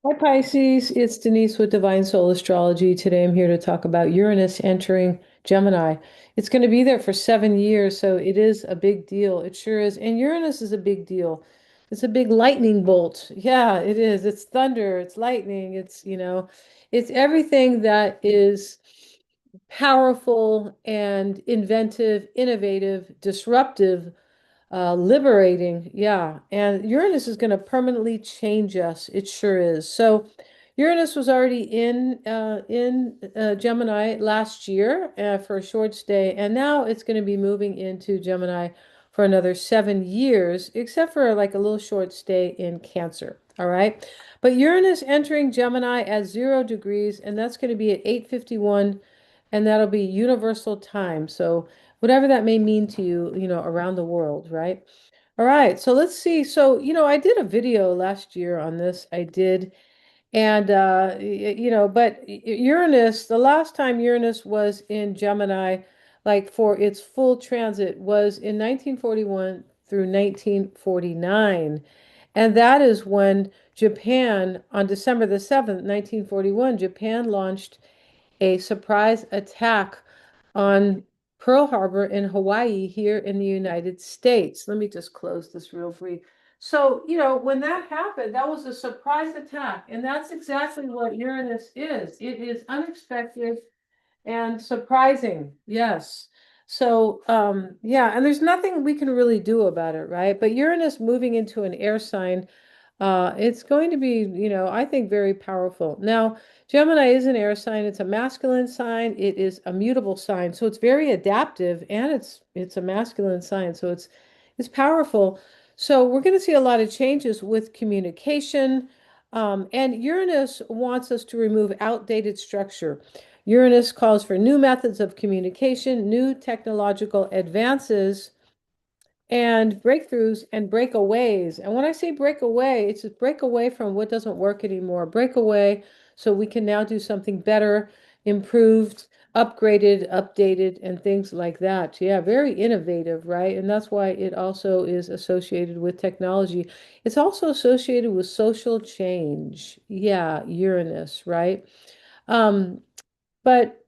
Hi Pisces, it's Denise with Divine Soul Astrology. Today I'm here to talk about Uranus entering Gemini. It's going to be there for 7 years, so it is a big deal. It sure is. And Uranus is a big deal. It's a big lightning bolt. Yeah, it is. It's thunder, it's lightning, it's everything that is powerful and inventive, innovative, disruptive, liberating, yeah. And Uranus is going to permanently change us. It sure is. So Uranus was already in Gemini last year for a short stay, and now it's going to be moving into Gemini for another 7 years, except for like a little short stay in Cancer. All right. But Uranus entering Gemini at 0 degrees, and that's going to be at 8:51, and that'll be universal time. So whatever that may mean to you, around the world, right? All right, so let's see. So, I did a video last year on this. I did. And, but Uranus, the last time Uranus was in Gemini, like for its full transit, was in 1941 through 1949. And that is when Japan, on December the 7th, 1941, Japan launched a surprise attack on Pearl Harbor in Hawaii here in the United States. Let me just close this real brief. So, when that happened, that was a surprise attack. And that's exactly what Uranus is. It is unexpected and surprising. Yes. So, yeah, and there's nothing we can really do about it, right? But Uranus moving into an air sign, it's going to be, I think very powerful. Now, Gemini is an air sign. It's a masculine sign. It is a mutable sign. So it's very adaptive and it's a masculine sign. So it's powerful. So we're going to see a lot of changes with communication. And Uranus wants us to remove outdated structure. Uranus calls for new methods of communication, new technological advances, and breakthroughs and breakaways. And when I say break away, it's just break away from what doesn't work anymore. Break away so we can now do something better, improved, upgraded, updated, and things like that. Yeah, very innovative, right? And that's why it also is associated with technology. It's also associated with social change. Yeah, Uranus, right? Um, but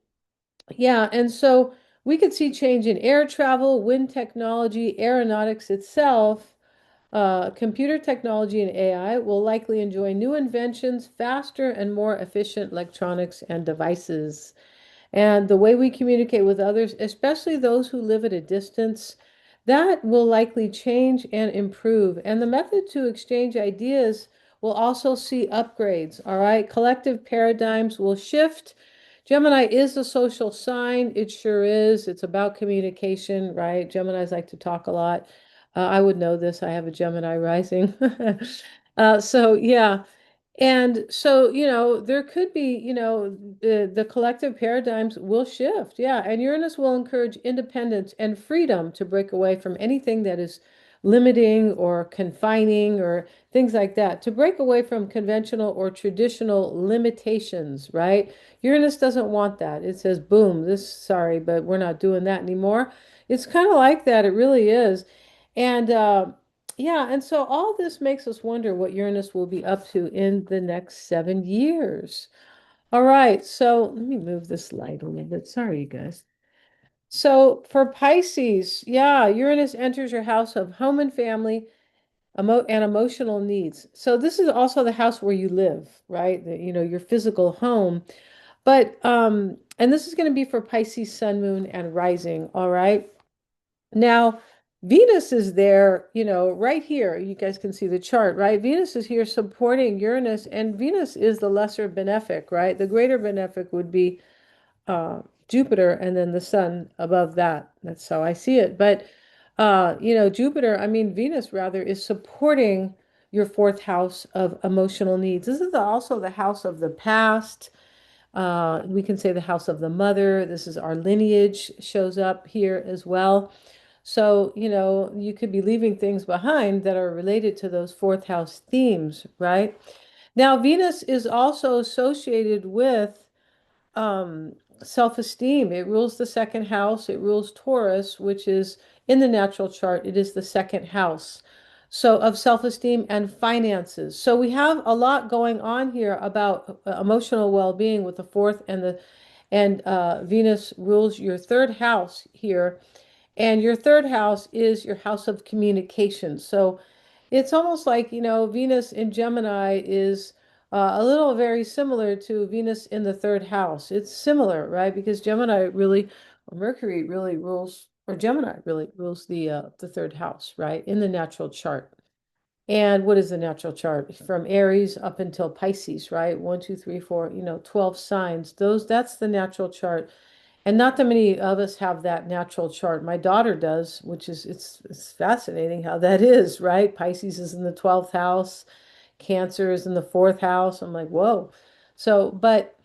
yeah, and so we could see change in air travel, wind technology, aeronautics itself. Computer technology and AI will likely enjoy new inventions, faster and more efficient electronics and devices. And the way we communicate with others, especially those who live at a distance, that will likely change and improve. And the method to exchange ideas will also see upgrades. All right. Collective paradigms will shift. Gemini is a social sign. It sure is. It's about communication, right? Geminis like to talk a lot. I would know this. I have a Gemini rising. So, yeah. And so, there could be, the collective paradigms will shift. Yeah. And Uranus will encourage independence and freedom to break away from anything that is limiting or confining or things like that, to break away from conventional or traditional limitations, right? Uranus doesn't want that. It says, boom, sorry, but we're not doing that anymore. It's kind of like that. It really is. And, yeah, and so all this makes us wonder what Uranus will be up to in the next 7 years. All right, so let me move this light a little bit. Sorry, you guys. So for Pisces, yeah, Uranus enters your house of home and family, and emotional needs. So this is also the house where you live, right? Your physical home. But and this is going to be for Pisces, Sun, Moon, and Rising. All right. Now, Venus is there, right here. You guys can see the chart, right? Venus is here supporting Uranus, and Venus is the lesser benefic, right? The greater benefic would be uh, Jupiter and then the sun above that. That's how I see it. But, Jupiter, I mean, Venus rather, is supporting your fourth house of emotional needs. This is also the house of the past. We can say the house of the mother. This is our lineage shows up here as well. So, you could be leaving things behind that are related to those fourth house themes, right? Now, Venus is also associated with um, self-esteem. It rules the second house. It rules Taurus, which is in the natural chart. It is the second house. So of self-esteem and finances. So we have a lot going on here about emotional well-being with the fourth and Venus rules your third house here. And your third house is your house of communication. So it's almost like, Venus in Gemini is a little very similar to Venus in the third house. It's similar, right? Because Gemini really, or Mercury really rules, or Gemini really rules the third house, right? In the natural chart. And what is the natural chart? From Aries up until Pisces, right? One, two, three, four, 12 signs. That's the natural chart. And not that many of us have that natural chart. My daughter does, which is it's fascinating how that is, right? Pisces is in the 12th house, Cancer is in the fourth house. I'm like, whoa. So, but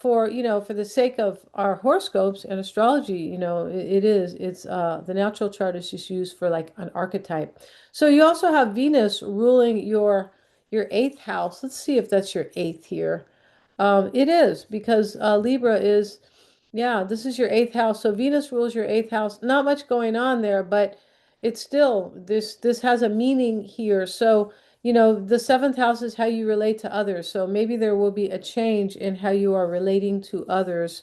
for the sake of our horoscopes and astrology, it's the natural chart is just used for like an archetype. So you also have Venus ruling your eighth house. Let's see if that's your eighth here. It is because Libra is, yeah, this is your eighth house. So Venus rules your eighth house. Not much going on there, but it's still this has a meaning here. So, the seventh house is how you relate to others. So maybe there will be a change in how you are relating to others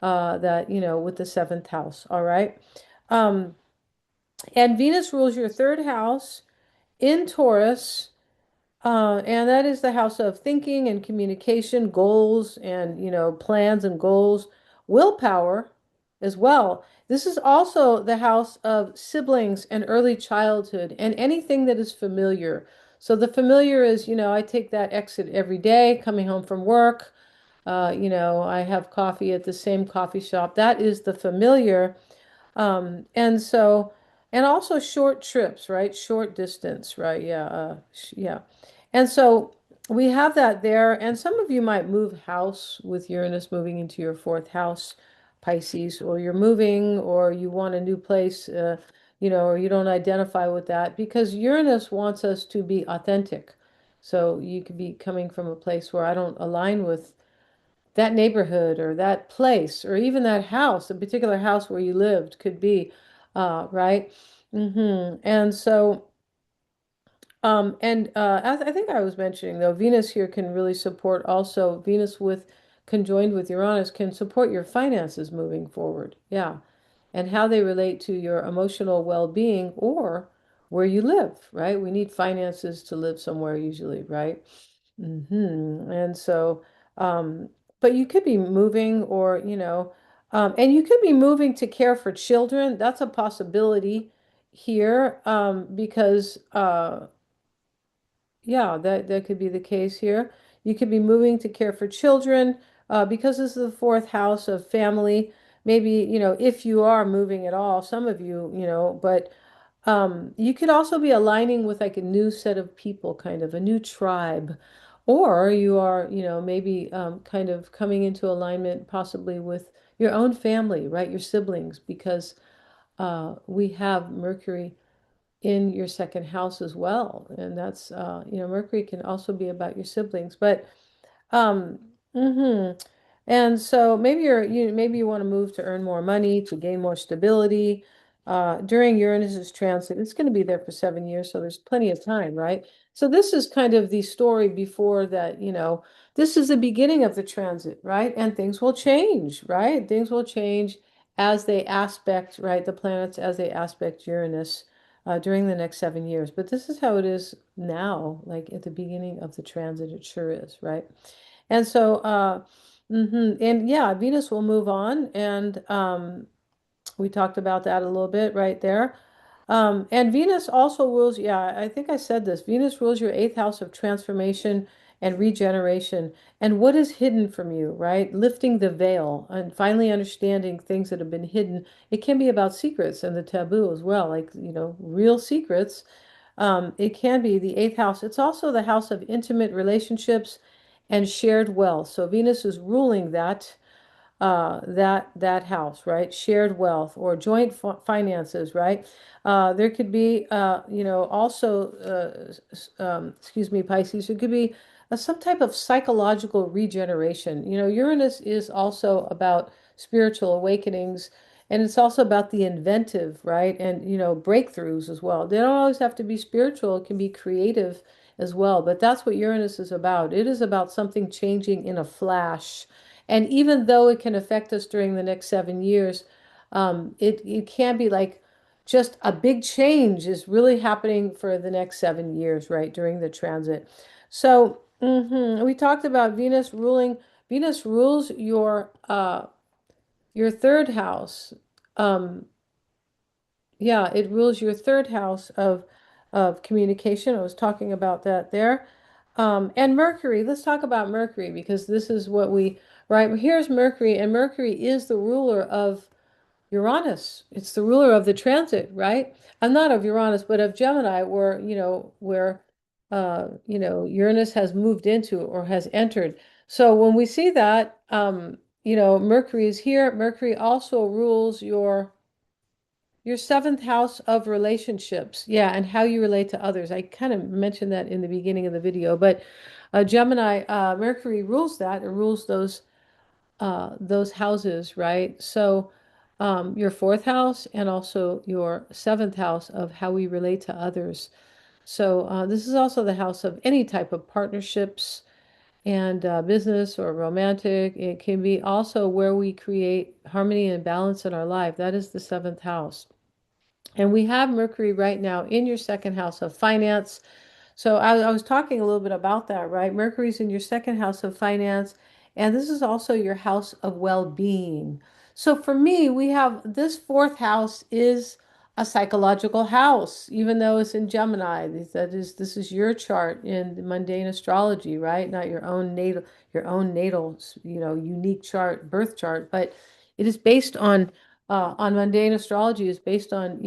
with the seventh house. All right. Um, and Venus rules your third house in Taurus. And that is the house of thinking and communication, goals and, plans and goals, willpower as well. This is also the house of siblings and early childhood and anything that is familiar. So the familiar is, I take that exit every day, coming home from work. I have coffee at the same coffee shop. That is the familiar. And so, and also short trips, right? Short distance, right? Yeah, yeah. And so we have that there. And some of you might move house with Uranus moving into your fourth house, Pisces, or you're moving, or you want a new place, or you don't identify with that because Uranus wants us to be authentic. So you could be coming from a place where I don't align with that neighborhood or that place or even that house, a particular house where you lived could be, right? And so, as I think I was mentioning though, Venus here can really support also Venus with conjoined with Uranus can support your finances moving forward. Yeah. And how they relate to your emotional well-being or where you live, right? We need finances to live somewhere usually, right? And so, um, but you could be moving or, and you could be moving to care for children. That's a possibility here, because, yeah, that could be the case here. You could be moving to care for children, because this is the fourth house of family. Maybe, if you are moving at all, some of you, but you could also be aligning with like a new set of people, kind of a new tribe, or you are, maybe kind of coming into alignment possibly with your own family, right? Your siblings, because we have Mercury in your second house as well. And that's, Mercury can also be about your siblings. But um, mhm. And so maybe you want to move to earn more money, to gain more stability. During Uranus's transit, it's going to be there for 7 years, so there's plenty of time, right? So this is kind of the story before that, this is the beginning of the transit, right? And things will change, right? Things will change as they aspect, right? The planets as they aspect Uranus during the next 7 years. But this is how it is now, like at the beginning of the transit, it sure is, right? And so, and yeah, Venus will move on, and we talked about that a little bit right there. And Venus also rules, yeah, I think I said this. Venus rules your eighth house of transformation and regeneration, and what is hidden from you, right? Lifting the veil and finally understanding things that have been hidden. It can be about secrets and the taboo as well, like, real secrets. It can be the eighth house. It's also the house of intimate relationships and shared wealth. So Venus is ruling that house, right? Shared wealth or joint finances, right? There could be, also, excuse me, Pisces. It could be some type of psychological regeneration. Uranus is also about spiritual awakenings And it's also about the inventive, right? And, breakthroughs as well. They don't always have to be spiritual, it can be creative as well. But that's what Uranus is about. It is about something changing in a flash. And even though it can affect us during the next 7 years, it can be like just a big change is really happening for the next 7 years, right, during the transit. So, we talked about Venus rules your third house. Um, yeah, it rules your third house of communication. I was talking about that there. And Mercury, let's talk about Mercury because this is what right, here's Mercury, and Mercury is the ruler of Uranus. It's the ruler of the transit, right? I'm not of Uranus, but of Gemini, where Uranus has moved into or has entered. So when we see that, Mercury is here. Mercury also rules your seventh house of relationships. Yeah, and how you relate to others. I kind of mentioned that in the beginning of the video, but Gemini, Mercury rules that. It rules those houses, right? So your fourth house and also your seventh house of how we relate to others. So this is also the house of any type of partnerships and business or romantic. It can be also where we create harmony and balance in our life. That is the seventh house. And we have Mercury right now in your second house of finance. So I was talking a little bit about that, right? Mercury's in your second house of finance, and this is also your house of well-being. So for me, we have this fourth house is a psychological house, even though it's in Gemini. This is your chart in the mundane astrology, right? Not your own natal, unique chart, birth chart, but it is based on mundane astrology is based on,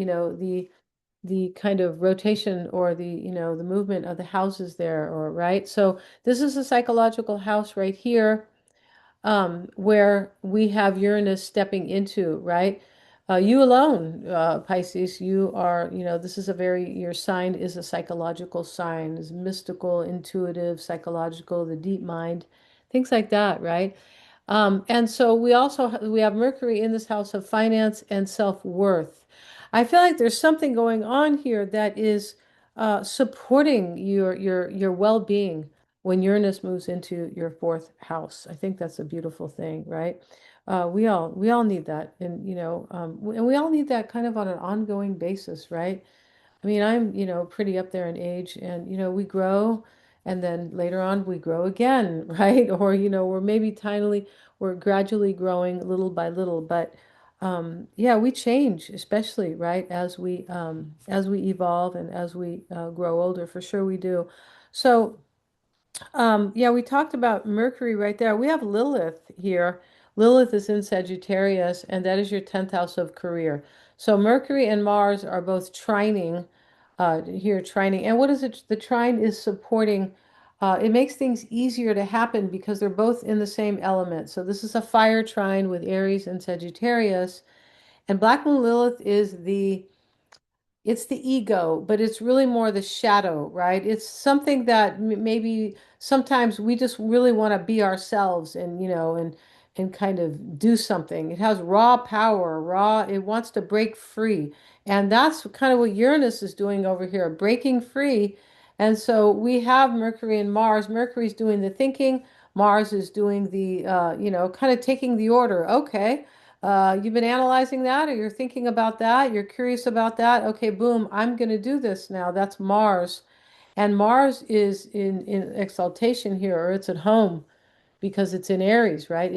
the kind of rotation or the movement of the houses there, or right. So this is a psychological house right here, where we have Uranus stepping into, right? You alone, Pisces, you are, this is your sign is a psychological sign, is mystical, intuitive, psychological, the deep mind, things like that, right? And so we have Mercury in this house of finance and self-worth. I feel like there's something going on here that is supporting your well-being when Uranus moves into your fourth house. I think that's a beautiful thing, right? We all need that, and we all need that kind of on an ongoing basis, right? I mean, I'm, pretty up there in age, and, we grow, and then later on we grow again, right? Or, we're gradually growing little by little, but yeah, we change, especially, right, as we evolve and as we grow older, for sure we do. So, yeah, we talked about Mercury right there. We have Lilith here. Lilith is in Sagittarius, and that is your 10th house of career. So Mercury and Mars are both trining, here trining. And what is it? The trine is supporting, it makes things easier to happen because they're both in the same element. So this is a fire trine with Aries and Sagittarius. And Black Moon Lilith is it's the ego, but it's really more the shadow, right? It's something that maybe sometimes we just really want to be ourselves and, and kind of do something. It has raw power, it wants to break free. And that's kind of what Uranus is doing over here, breaking free. And so we have Mercury and Mars. Mercury's doing the thinking, Mars is doing the, kind of taking the order. Okay. You've been analyzing that, or you're thinking about that, you're curious about that. Okay, boom, I'm going to do this now. That's Mars. And Mars is in exaltation here, or it's at home because it's in Aries, right?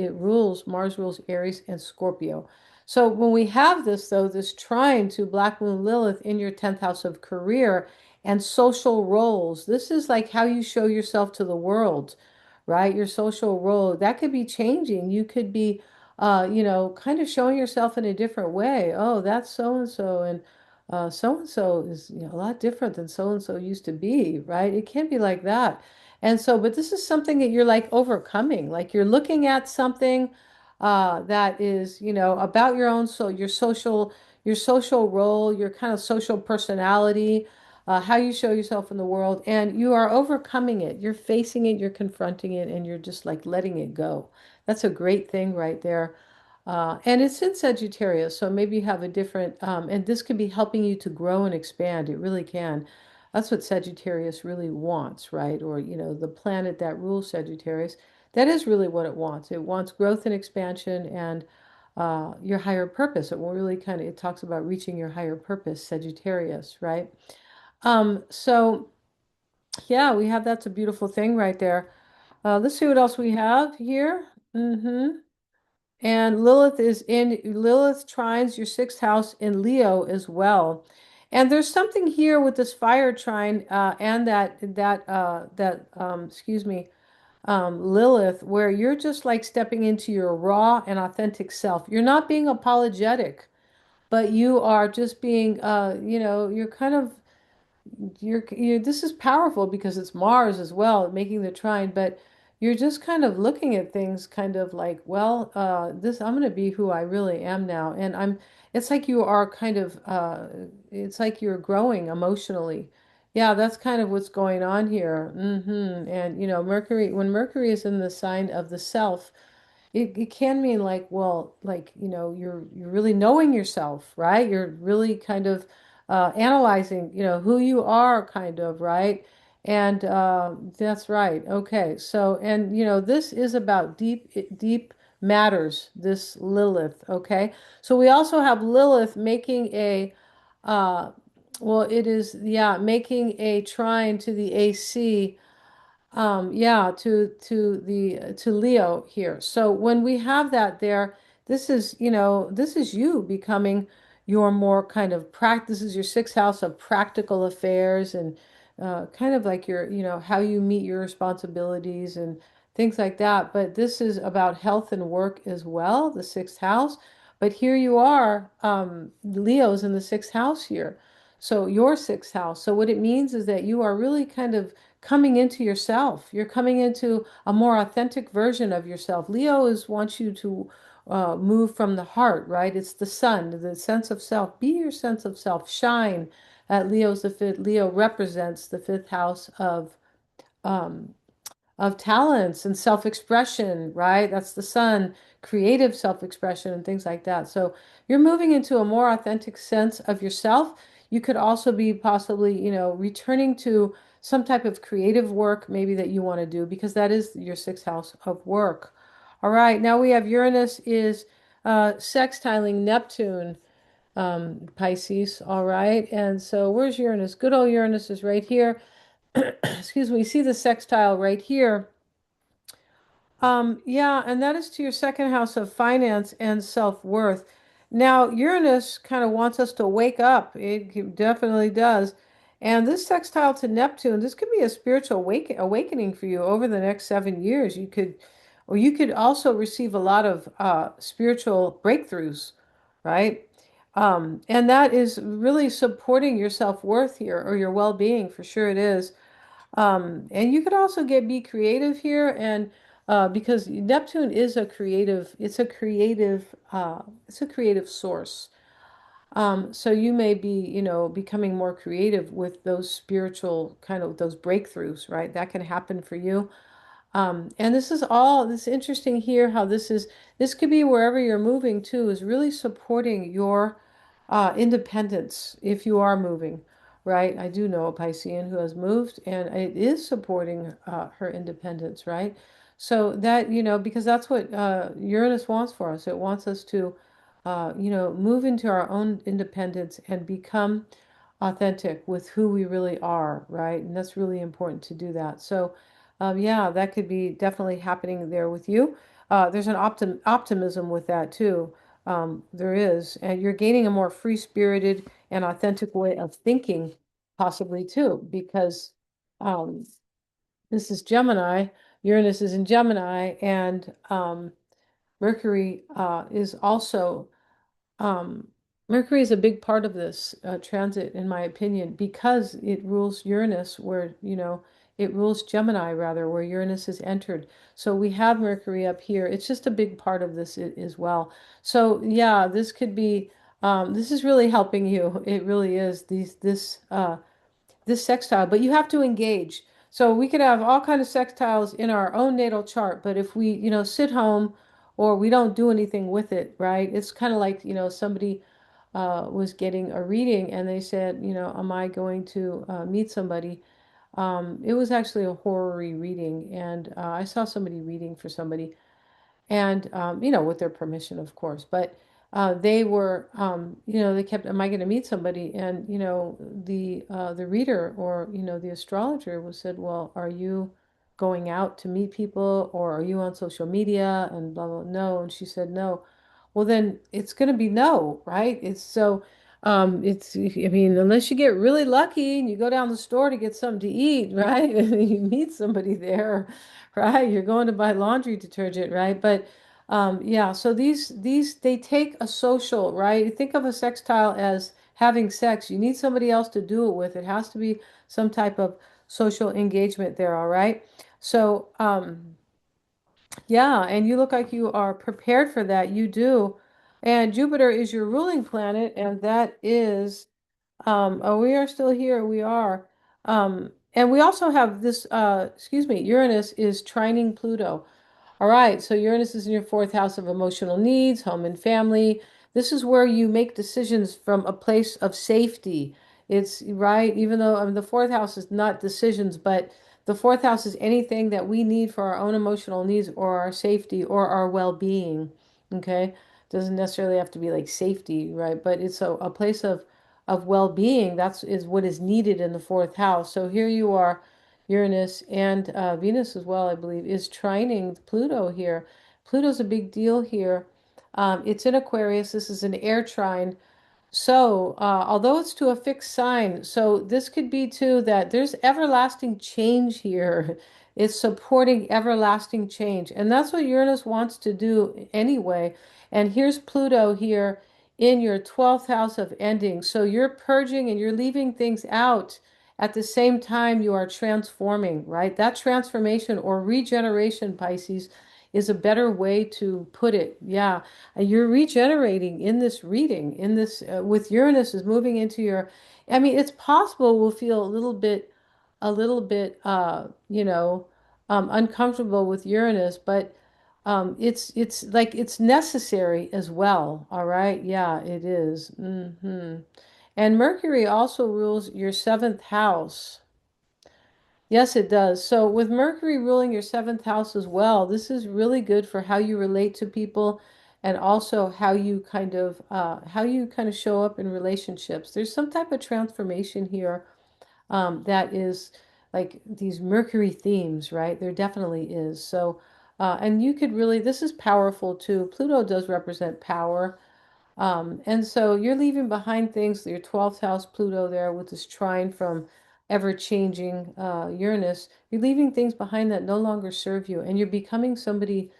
Mars rules Aries and Scorpio. So when we have this, though, this trine to Black Moon Lilith in your 10th house of career and social roles, this is like how you show yourself to the world, right? Your social role, that could be changing. You could be, kind of showing yourself in a different way. Oh, that's so and so is, a lot different than so and so used to be, right? It can be like that. And so, but this is something that you're like overcoming, like you're looking at something that is, about your own, so your social role, your kind of social personality, how you show yourself in the world, and you are overcoming it. You're facing it, you're confronting it, and you're just like letting it go. That's a great thing right there. And it's in Sagittarius, so maybe you have a different, and this could be helping you to grow and expand. It really can. That's what Sagittarius really wants, right? Or, the planet that rules Sagittarius, that is really what it wants. It wants growth and expansion and your higher purpose. It will really kind of, it talks about reaching your higher purpose, Sagittarius, right? So yeah, we have, that's a beautiful thing right there. Let's see what else we have here. And Lilith trines your sixth house in Leo as well. And there's something here with this fire trine and excuse me, Lilith, where you're just like stepping into your raw and authentic self. You're not being apologetic, but you are just being, you're kind of this is powerful because it's Mars as well, making the trine, but you're just kind of looking at things kind of like, well, this I'm going to be who I really am now. And it's like you are kind of, it's like you're growing emotionally. Yeah, that's kind of what's going on here. And, Mercury, when Mercury is in the sign of the self, it can mean like, well, like, you're really knowing yourself, right? You're really kind of analyzing, who you are, kind of, right? And that's right. Okay. So, and this is about deep matters, this Lilith. Okay. So we also have Lilith making uh, well, it is, yeah, making a trine to the AC, yeah, to Leo here. So when we have that there, this is you becoming your more kind of practice. This is your sixth house of practical affairs and kind of like your, how you meet your responsibilities and things like that. But this is about health and work as well, the sixth house. But here you are, Leo's in the sixth house here. So your sixth house. So what it means is that you are really kind of coming into yourself. You're coming into a more authentic version of yourself. Leo is wants you to move from the heart, right? It's the sun, the sense of self. Be your sense of self. Shine. Leo's the fifth. Leo represents the fifth house um, of talents and self-expression, right? That's the sun, creative self-expression and things like that. So you're moving into a more authentic sense of yourself. You could also be possibly, returning to some type of creative work maybe that you want to do because that is your sixth house of work. All right, now we have Uranus is sextiling Neptune, Pisces. All right, and so where's Uranus? Good old Uranus is right here. Excuse me, you see the sextile right here. Yeah, and that is to your second house of finance and self-worth. Now, Uranus kind of wants us to wake up. It definitely does. And this sextile to Neptune, this could be a spiritual awakening for you over the next 7 years. Or you could also receive a lot of spiritual breakthroughs, right? And that is really supporting your self-worth here or your well-being, for sure it is. And you could also be creative here and because Neptune is it's a creative source. So you may be, becoming more creative with those spiritual kind of those breakthroughs, right? That can happen for you. And this interesting here, how this could be wherever you're moving to, is really supporting your independence if you are moving, right? I do know a Piscean who has moved and it is supporting her independence, right? So that, because that's what Uranus wants for us. It wants us to, move into our own independence and become authentic with who we really are, right? And that's really important to do that. So, yeah, that could be definitely happening there with you. There's an optimism with that too. There is, and you're gaining a more free-spirited and authentic way of thinking, possibly too, because um, this is Gemini. Uranus is in Gemini, and Mercury is also um, Mercury is a big part of this transit, in my opinion, because it rules Uranus, where, it rules Gemini, rather, where Uranus has entered. So we have Mercury up here. It's just a big part of this as well. So yeah, this is really helping you. It really is this sextile, but you have to engage. So we could have all kind of sextiles in our own natal chart, but if we, sit home or we don't do anything with it, right? It's kind of like, somebody was getting a reading and they said, am I going to meet somebody? It was actually a horror reading, and I saw somebody reading for somebody, and with their permission, of course. But they were, they kept, "Am I going to meet somebody?" And the reader, or the astrologer was said, "Well, are you going out to meet people, or are you on social media?" And blah blah. No, and she said no. Well, then it's going to be no, right? It's so. I mean, unless you get really lucky and you go down the store to get something to eat, right? And you meet somebody there, right? You're going to buy laundry detergent, right? But yeah, so these they take a social, right? Think of a sextile as having sex. You need somebody else to do it with. It has to be some type of social engagement there, all right? So, yeah, and you look like you are prepared for that. You do. And Jupiter is your ruling planet, and that is oh, we are still here. We are. And we also have this, excuse me, Uranus is trining Pluto. All right, so Uranus is in your fourth house of emotional needs, home and family. This is where you make decisions from a place of safety. It's right, even though the fourth house is not decisions, but the fourth house is anything that we need for our own emotional needs or our safety or our well-being. Okay, doesn't necessarily have to be like safety, right? But it's a place of well-being. That's is what is needed in the fourth house. So here you are, Uranus and Venus as well, I believe, is trining Pluto here. Pluto's a big deal here. It's in Aquarius. This is an air trine. So, although it's to a fixed sign, so this could be too that there's everlasting change here. It's supporting everlasting change. And that's what Uranus wants to do anyway. And here's Pluto here in your 12th house of ending. So you're purging and you're leaving things out at the same time you are transforming, right? That transformation or regeneration, Pisces, is a better way to put it. Yeah. You're regenerating in this reading, in this with Uranus is moving into your, I mean, it's possible we'll feel a little bit, uncomfortable with Uranus, but it's like it's necessary as well. All right. Yeah, it is. And Mercury also rules your seventh house. Yes, it does. So with Mercury ruling your seventh house as well, this is really good for how you relate to people and also how you kind of show up in relationships. There's some type of transformation here that is like these Mercury themes, right? There definitely is. So, and you could really, this is powerful too. Pluto does represent power. And so you're leaving behind things, your 12th house Pluto there with this trine from ever-changing Uranus. You're leaving things behind that no longer serve you, and you're becoming somebody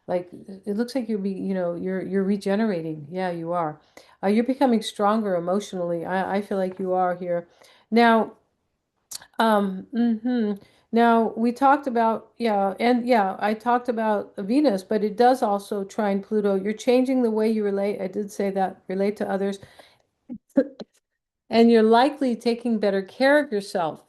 like it looks like you're regenerating. Yeah, you are. You're becoming stronger emotionally. I feel like you are here. Now, now we talked about, yeah, and yeah, I talked about Venus, but it does also trine Pluto. You're changing the way you relate. I did say that, relate to others, and you're likely taking better care of yourself.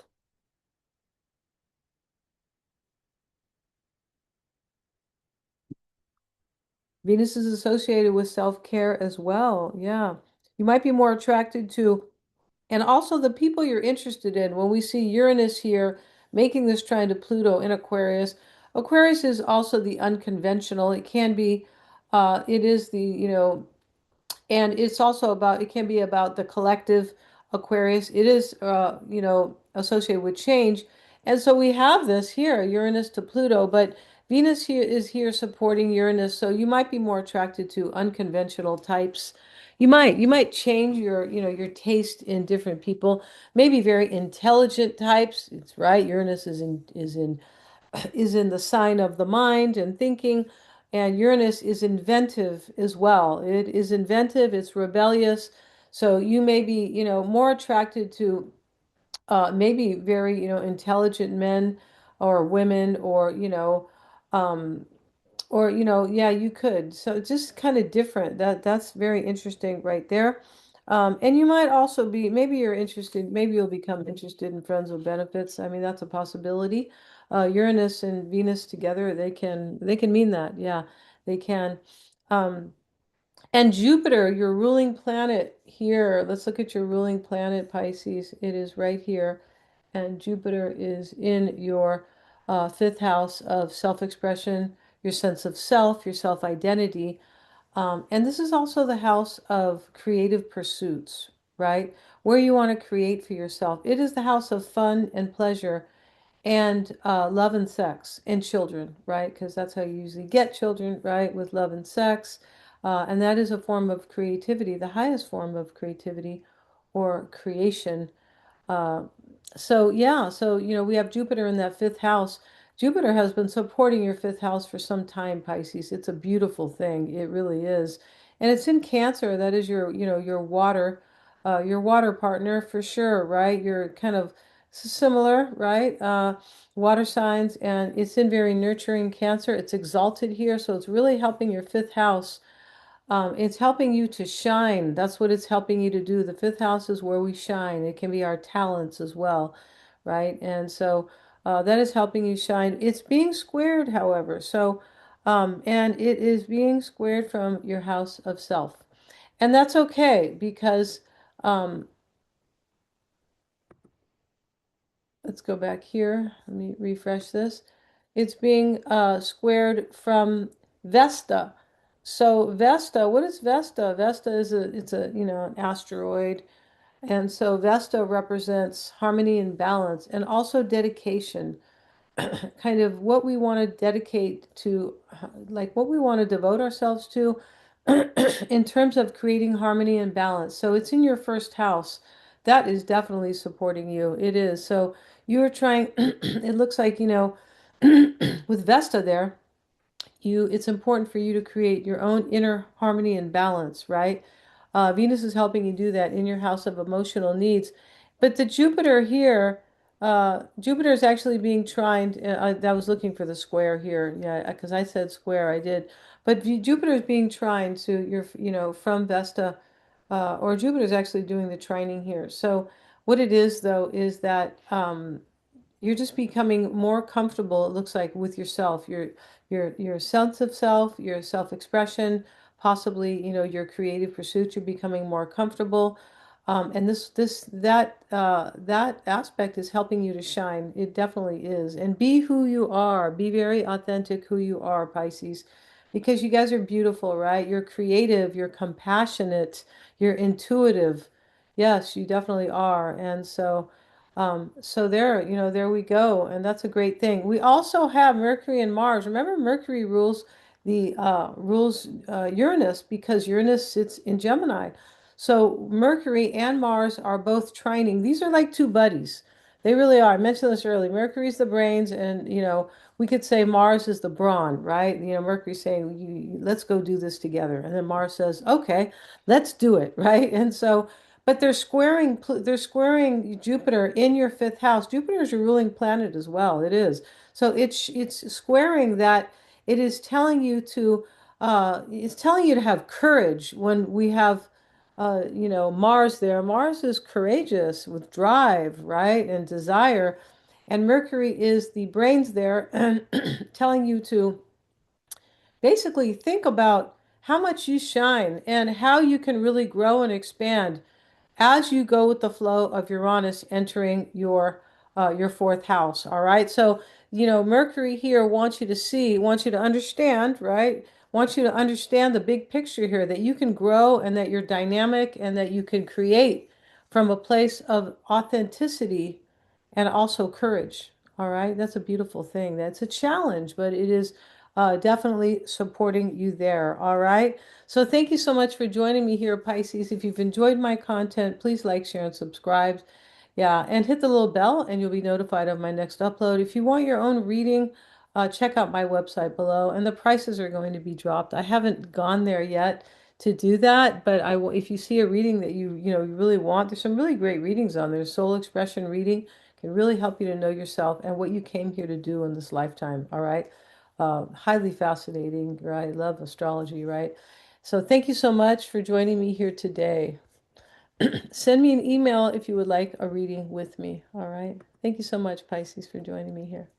Venus is associated with self-care as well. Yeah. You might be more attracted to, and also the people you're interested in. When we see Uranus here making this trine to Pluto in Aquarius, Aquarius is also the unconventional. It can be, it is the, and it's also about, it can be about the collective Aquarius. It is, associated with change. And so we have this here, Uranus to Pluto, but Venus here is here supporting Uranus. So you might be more attracted to unconventional types. You might change your taste in different people, maybe very intelligent types. It's right. Uranus is in the sign of the mind and thinking, and Uranus is inventive as well. It is inventive, it's rebellious. So you may be, more attracted to maybe very, intelligent men or women, um, or, yeah, you could. So it's just kind of different. That's very interesting right there. And you might also be, maybe you're interested, maybe you'll become interested in friends with benefits. I mean, that's a possibility. Uranus and Venus together, they can mean that. Yeah. They can. Um, and Jupiter, your ruling planet here, let's look at your ruling planet, Pisces. It is right here. And Jupiter is in your fifth house of self-expression, your sense of self, your self-identity. And this is also the house of creative pursuits, right? Where you want to create for yourself. It is the house of fun and pleasure and love and sex and children, right? Because that's how you usually get children, right? With love and sex. And that is a form of creativity, the highest form of creativity or creation. Uh, so yeah, so we have Jupiter in that fifth house. Jupiter has been supporting your fifth house for some time, Pisces. It's a beautiful thing. It really is. And it's in Cancer. That is your water partner for sure, right? You're kind of similar, right? Water signs, and it's in very nurturing Cancer. It's exalted here, so it's really helping your fifth house. It's helping you to shine. That's what it's helping you to do. The fifth house is where we shine. It can be our talents as well, right? And so that is helping you shine. It's being squared, however. And it is being squared from your house of self. And that's okay because um, let's go back here. Let me refresh this. It's being squared from Vesta. So Vesta, what is Vesta? Vesta is an asteroid. And so Vesta represents harmony and balance and also dedication, kind of what we want to dedicate to, like what we want to devote ourselves to in terms of creating harmony and balance. So it's in your first house. That is definitely supporting you. It is. So you're trying, it looks like, with Vesta there, it's important for you to create your own inner harmony and balance, right? Venus is helping you do that in your house of emotional needs. But the Jupiter here, Jupiter is actually being trined. I was looking for the square here, yeah, because I said square, I did. But Jupiter is being trined to from Vesta, or Jupiter is actually doing the trining here. So what it is, though, is that you're just becoming more comfortable, it looks like, with yourself, your sense of self, your self-expression, possibly, your creative pursuits, you're becoming more comfortable. And that aspect is helping you to shine. It definitely is. And be who you are. Be very authentic who you are, Pisces, because you guys are beautiful, right? You're creative, you're compassionate, you're intuitive. Yes, you definitely are. And so there we go, and that's a great thing. We also have Mercury and Mars. Remember, Mercury rules Uranus because Uranus sits in Gemini. So Mercury and Mars are both trining. These are like two buddies. They really are. I mentioned this earlier. Mercury's the brains, and we could say Mars is the brawn, right? Mercury's saying, let's go do this together. And then Mars says, okay, let's do it, right? And so but they're squaring Jupiter in your fifth house. Jupiter is your ruling planet as well. It is. So it's squaring that. It is telling you to have courage when we have Mars there. Mars is courageous with drive, right? And desire. And Mercury is the brains there and telling you to basically think about how much you shine and how you can really grow and expand as you go with the flow of Uranus entering your fourth house. All right. So, Mercury here wants you to understand, right? Wants you to understand the big picture here that you can grow and that you're dynamic and that you can create from a place of authenticity and also courage. All right. That's a beautiful thing. That's a challenge, but it is definitely supporting you there. All right. So thank you so much for joining me here, Pisces. If you've enjoyed my content, please like, share, and subscribe. Yeah, and hit the little bell and you'll be notified of my next upload. If you want your own reading, check out my website below, and the prices are going to be dropped. I haven't gone there yet to do that, but I will. If you see a reading that you really want, there's some really great readings on there. Soul expression reading can really help you to know yourself and what you came here to do in this lifetime. All right. Highly fascinating, right? I love astrology, right? So thank you so much for joining me here today. Send me an email if you would like a reading with me. All right. Thank you so much, Pisces, for joining me here.